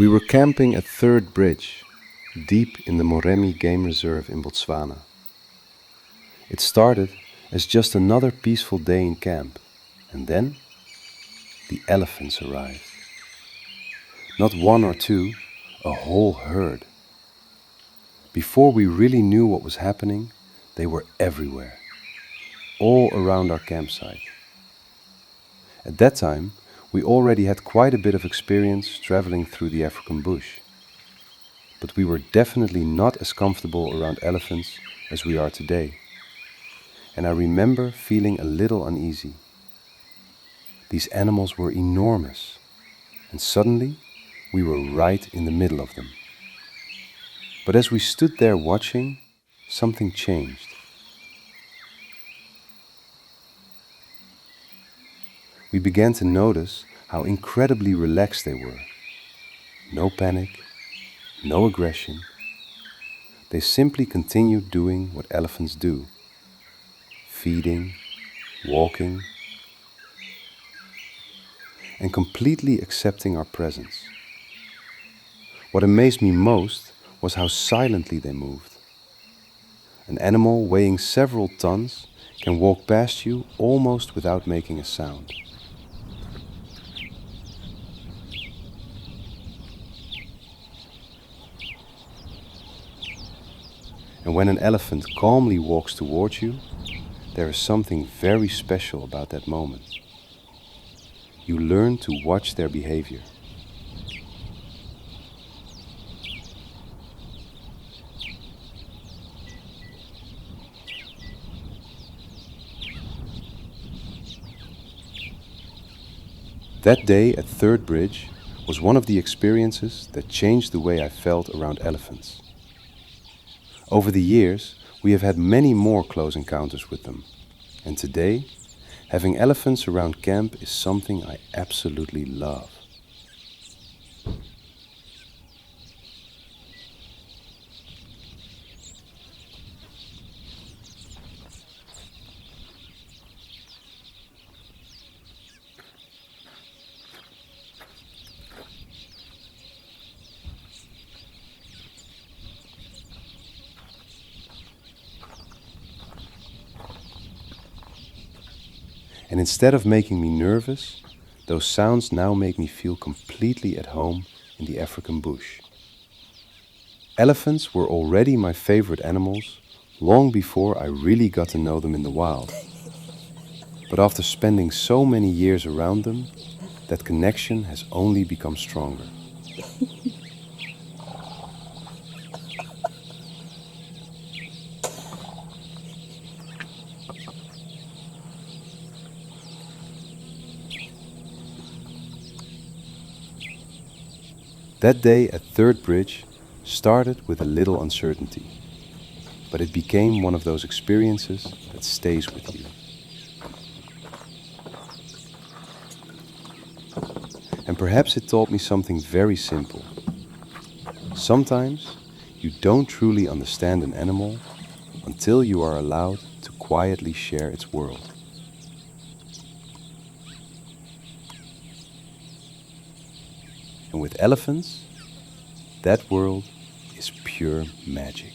We were camping at Third Bridge, deep in the Moremi Game Reserve in Botswana. It started as just another peaceful day in camp, and then the elephants arrived. Not one or two, a whole herd. Before we really knew what was happening, they were everywhere, all around our campsite. At that time, we already had quite a bit of experience traveling through the African bush. But we were definitely not as comfortable around elephants as we are today. And I remember feeling a little uneasy. These animals were enormous, and suddenly we were right in the middle of them. But as we stood there watching, something changed. We began to notice how incredibly relaxed they were. No panic, no aggression. They simply continued doing what elephants do: feeding, walking, and completely accepting our presence. What amazed me most was how silently they moved. An animal weighing several tons can walk past you almost without making a sound. And when an elephant calmly walks towards you, there is something very special about that moment. You learn to watch their behavior. That day at Third Bridge was one of the experiences that changed the way I felt around elephants. Over the years, we have had many more close encounters with them, and today, having elephants around camp is something I absolutely love. And instead of making me nervous, those sounds now make me feel completely at home in the African bush. Elephants were already my favorite animals long before I really got to know them in the wild. But after spending so many years around them, that connection has only become stronger. That day at Third Bridge started with a little uncertainty, but it became one of those experiences that stays with you. And perhaps it taught me something very simple. Sometimes you don't truly understand an animal until you are allowed to quietly share its world. And with elephants, that world is pure magic.